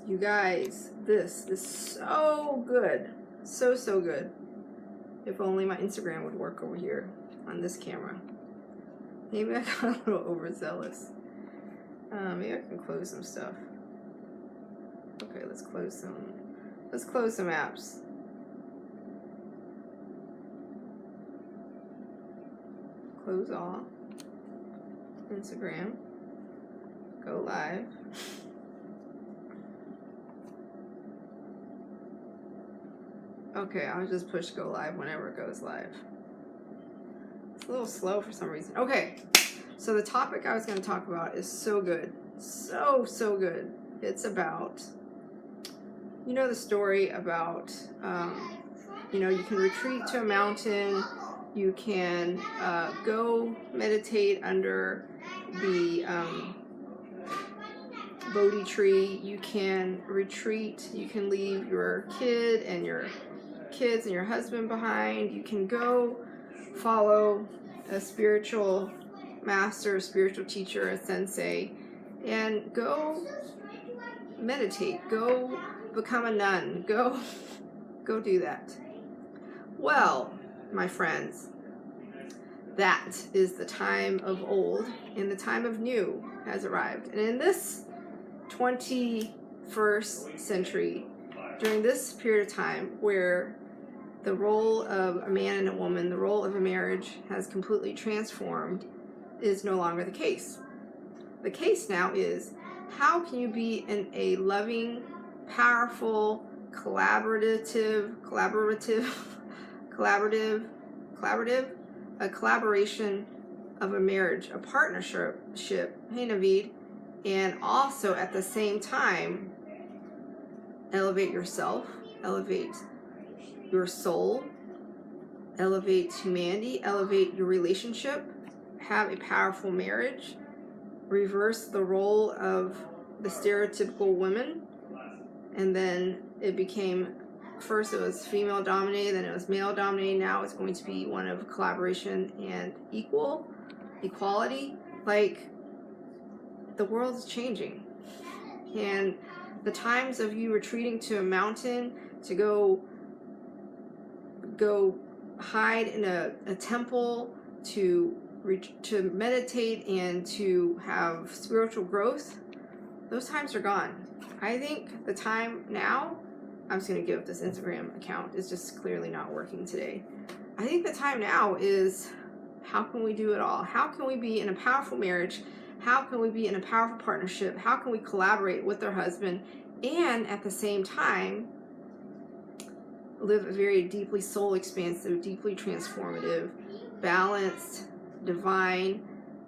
You guys, this is so good. So good. If only my Instagram would work over here on this camera. Maybe I got a little overzealous. Maybe I can close some stuff. Okay, let's close some apps. Close all. Instagram. Go live. Okay, I'll just push go live whenever it goes live. It's a little slow for some reason. Okay, so the topic I was going to talk about is so good. So good. It's about, you know, the story about, you know, you can retreat to a mountain. You can go meditate under the Bodhi tree. You can retreat. You can leave your kid and your kids and your husband behind. You can go follow a spiritual master, a spiritual teacher, a sensei, and go meditate. Go become a nun. Go do that. Well, my friends, that is the time of old, and the time of new has arrived. And in this 21st century, during this period of time where the role of a man and a woman, the role of a marriage has completely transformed, is no longer the case. The case now is, how can you be in a loving, powerful, a collaboration of a marriage, a partnership, hey Naveed, and also at the same time elevate yourself, elevate your soul, elevate humanity, elevate your relationship, have a powerful marriage, reverse the role of the stereotypical woman, and then it became, first it was female dominated, then it was male dominated, now it's going to be one of collaboration and equality. Like, the world is changing, and the times of you retreating to a mountain to go hide in a temple to meditate and to have spiritual growth, those times are gone. I think the time now, I'm just going to give this Instagram account, it's just clearly not working today. I think the time now is, how can we do it all? How can we be in a powerful marriage? How can we be in a powerful partnership? How can we collaborate with our husband and at the same time live a very deeply soul expansive, deeply transformative, balanced, divine,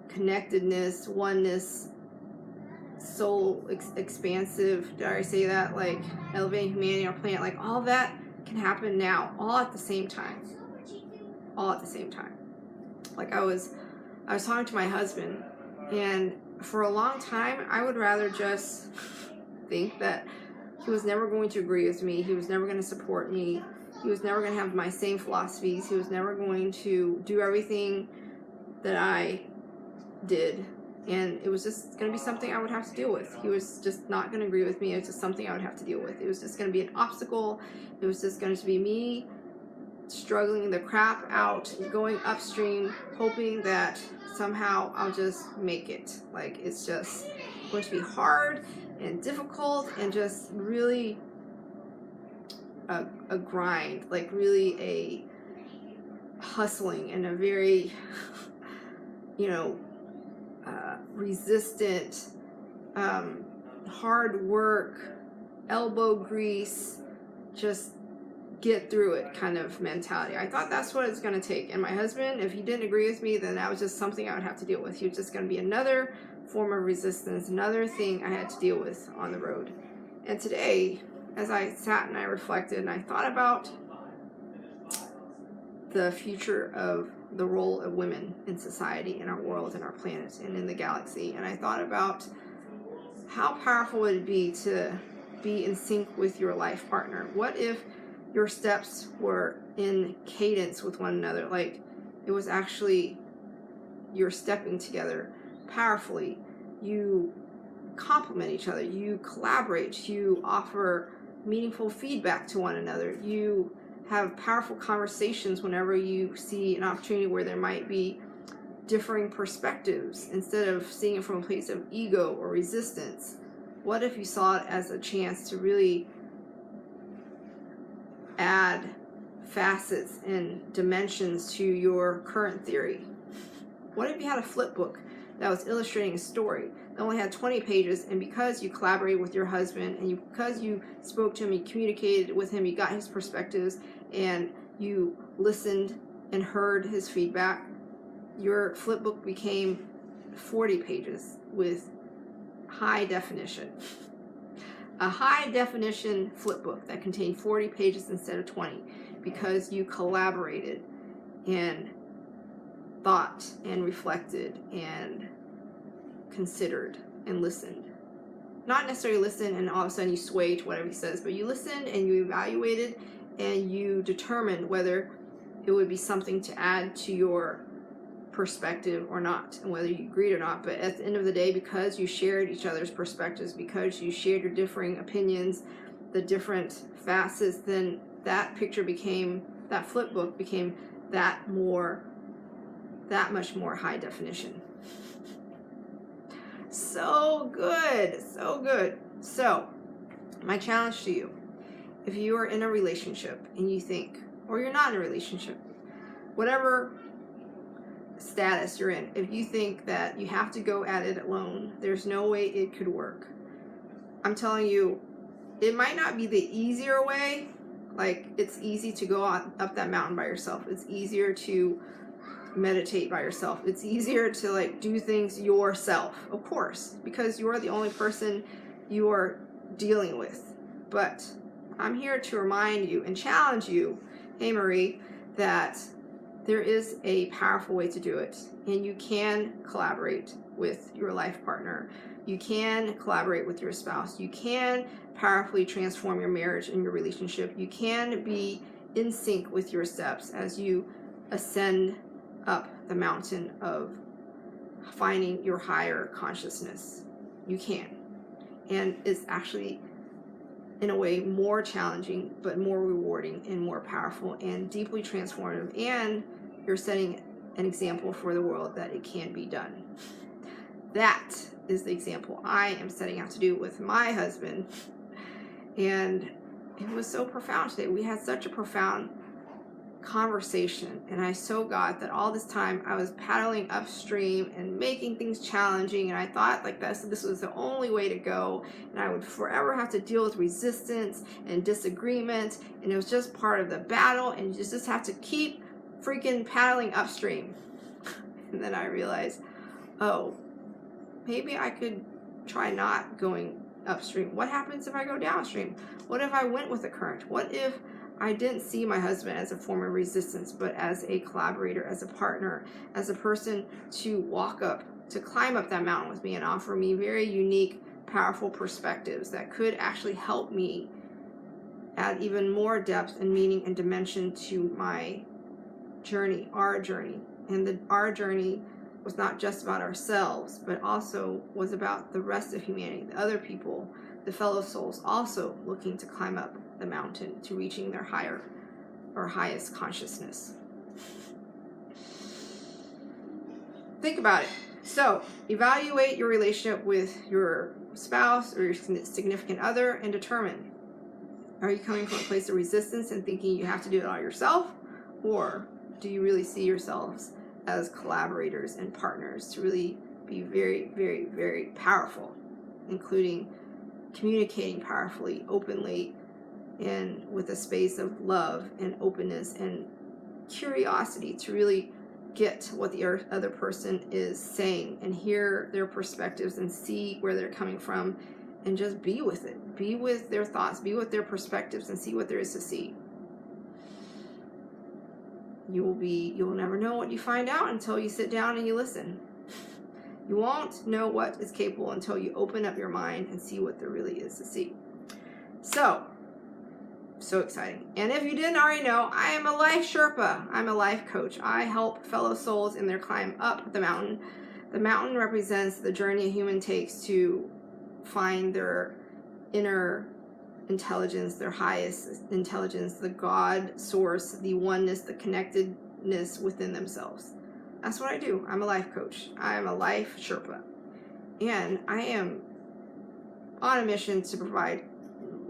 connectedness, oneness, soul expansive, did I say that? Like elevating humanity on our planet, like all that can happen now, all at the same time. All at the same time. Like I was talking to my husband, and for a long time I would rather just think that he was never going to agree with me, he was never going to support me, he was never going to have my same philosophies, he was never going to do everything that I did, and it was just going to be something I would have to deal with. He was just not going to agree with me. It was just something I would have to deal with. It was just going to be an obstacle. It was just going to be me struggling the crap out, going upstream, hoping that somehow I'll just make it. Like, it's just going to be hard and difficult and just really a grind, like really a hustling and a very resistant, hard work, elbow grease, just get through it kind of mentality. I thought that's what it's going to take. And my husband, if he didn't agree with me, then that was just something I would have to deal with. He was just going to be another form of resistance, another thing I had to deal with on the road. And today, as I sat and I reflected and I thought about the future of the role of women in society, in our world, in our planet, and in the galaxy, and I thought about how powerful would it be to be in sync with your life partner. What if your steps were in cadence with one another? Like, it was actually you're stepping together powerfully. You complement each other. You collaborate. You offer meaningful feedback to one another. You have powerful conversations whenever you see an opportunity where there might be differing perspectives. Instead of seeing it from a place of ego or resistance, what if you saw it as a chance to really add facets and dimensions to your current theory? What if you had a flip book that was illustrating a story that only had 20 pages, and because you collaborated with your husband and because you spoke to him, you communicated with him, you got his perspectives, and you listened and heard his feedback, your flip book became 40 pages with high definition. A high definition flip book that contained 40 pages instead of 20, because you collaborated and thought and reflected and considered and listened. Not necessarily listen and all of a sudden you sway to whatever he says, but you listened and you evaluated and you determined whether it would be something to add to your perspective or not, and whether you agreed or not. But at the end of the day, because you shared each other's perspectives, because you shared your differing opinions, the different facets, then that picture became, that flip book became that much more high definition. So good, so good. So my challenge to you, if you are in a relationship and you think, or you're not in a relationship, whatever status you're in, if you think that you have to go at it alone, there's no way it could work. I'm telling you, it might not be the easier way. Like, it's easy to go up that mountain by yourself. It's easier to meditate by yourself. It's easier to like do things yourself, of course, because you are the only person you are dealing with. But I'm here to remind you and challenge you, hey Marie, that there is a powerful way to do it, and you can collaborate with your life partner. You can collaborate with your spouse. You can powerfully transform your marriage and your relationship. You can be in sync with your steps as you ascend up the mountain of finding your higher consciousness. You can. And it's actually, in a way, more challenging, but more rewarding and more powerful and deeply transformative. And you're setting an example for the world that it can be done. That is the example I am setting out to do with my husband. And it was so profound today. We had such a profound conversation, and I so got that all this time I was paddling upstream and making things challenging, and I thought like this was the only way to go, and I would forever have to deal with resistance and disagreement, and it was just part of the battle, and you just have to keep freaking paddling upstream. And then I realized, oh, maybe I could try not going upstream. What happens if I go downstream? What if I went with the current? What if I didn't see my husband as a form of resistance, but as a collaborator, as a partner, as a person to walk up, to climb up that mountain with me and offer me very unique, powerful perspectives that could actually help me add even more depth and meaning and dimension to my journey, our journey. And our journey was not just about ourselves, but also was about the rest of humanity, the other people, the fellow souls also looking to climb up the mountain to reaching their higher or highest consciousness. Think about it. So evaluate your relationship with your spouse or your significant other and determine, are you coming from a place of resistance and thinking you have to do it all yourself? Or do you really see yourselves as collaborators and partners to really be very, very, very powerful, including communicating powerfully, openly, and with a space of love and openness and curiosity to really get what the other person is saying and hear their perspectives and see where they're coming from and just be with it. Be with their thoughts, be with their perspectives, and see what there is to see. You'll never know what you find out until you sit down and you listen. You won't know what is capable until you open up your mind and see what there really is to see. So exciting. And if you didn't already know, I am a life Sherpa. I'm a life coach. I help fellow souls in their climb up the mountain. The mountain represents the journey a human takes to find their inner intelligence, their highest intelligence, the God source, the oneness, the connectedness within themselves. That's what I do. I'm a life coach. I am a life Sherpa. And I am on a mission to provide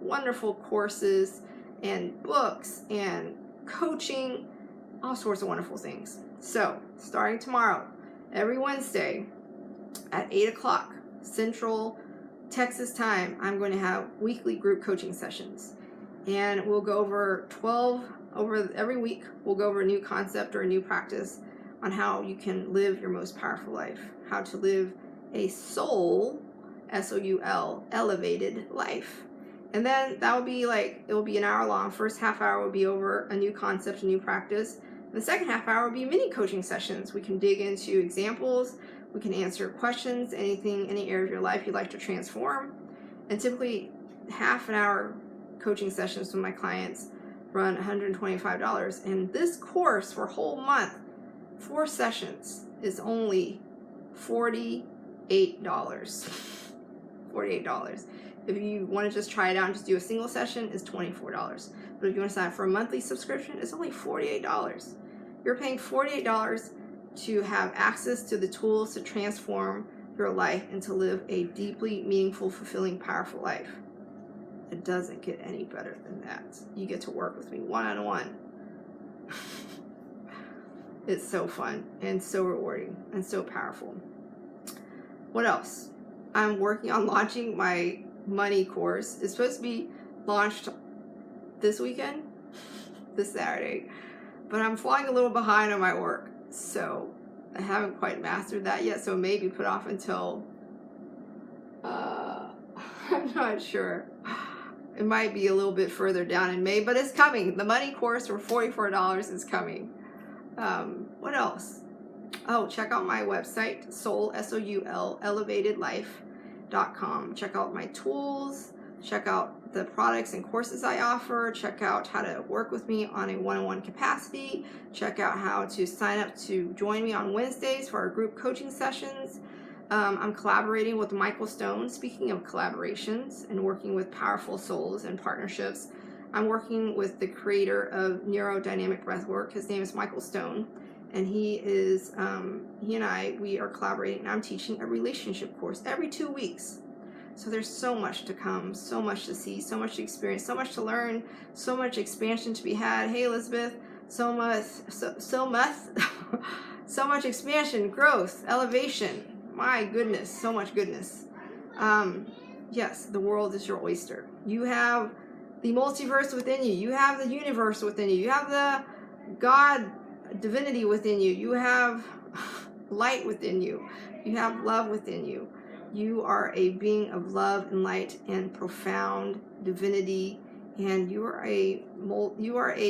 wonderful courses and books and coaching, all sorts of wonderful things. So, starting tomorrow, every Wednesday at 8 o'clock Central Texas time, I'm going to have weekly group coaching sessions. And we'll go over every week, we'll go over a new concept or a new practice on how you can live your most powerful life, how to live a soul, S-O-U-L, elevated life. And then that will be it will be an hour long. First half hour will be over a new concept, a new practice. The second half hour will be mini coaching sessions. We can dig into examples. We can answer questions, any area of your life you'd like to transform. And typically, half an hour coaching sessions with my clients run $125. And this course for a whole month, 4 sessions, is only $48. $48. If you want to just try it out and just do a single session, it's $24. But if you want to sign up for a monthly subscription, it's only $48. You're paying $48 to have access to the tools to transform your life and to live a deeply meaningful, fulfilling, powerful life. It doesn't get any better than that. You get to work with me one-on-one. It's so fun and so rewarding and so powerful. What else? I'm working on launching my money course. It's supposed to be launched this weekend, this Saturday, but I'm falling a little behind on my work, so I haven't quite mastered that yet, so maybe put off until I'm not sure. It might be a little bit further down in May, but it's coming. The money course for $44 is coming. What else? Oh, check out my website, Soul, S-O-U-L, elevatedlife.com. Check out my tools. Check out the products and courses I offer. Check out how to work with me on a one-on-one capacity. Check out how to sign up to join me on Wednesdays for our group coaching sessions. I'm collaborating with Michael Stone. Speaking of collaborations and working with powerful souls and partnerships, I'm working with the creator of Neurodynamic Breathwork. His name is Michael Stone. And he and I are collaborating, and I'm teaching a relationship course every 2 weeks. So there's so much to come, so much to see, so much to experience, so much to learn, so much expansion to be had. Hey, Elizabeth, so much expansion, growth, elevation. My goodness, so much goodness. Yes, the world is your oyster. You have the multiverse within you. You have the universe within you. You have the God divinity within you. You have light within you. You have love within you. You are a being of love and light and profound divinity, and you are a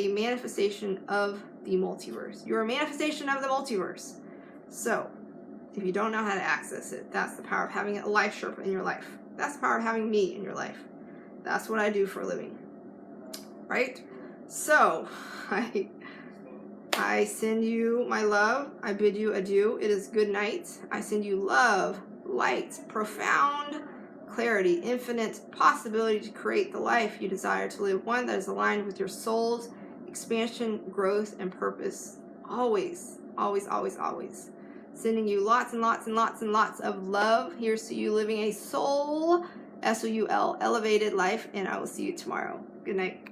manifestation of the multiverse. You are a manifestation of the multiverse. So, if you don't know how to access it, that's the power of having a life Sherpa in your life. That's the power of having me in your life. That's what I do for a living. Right? So, I send you my love. I bid you adieu. It is good night. I send you love, light, profound clarity, infinite possibility to create the life you desire to live, one that is aligned with your soul's expansion, growth, and purpose. Always, always, always, always. Sending you lots and lots and lots and lots of love. Here's to you living a soul, S-O-U-L, elevated life, and I will see you tomorrow. Good night.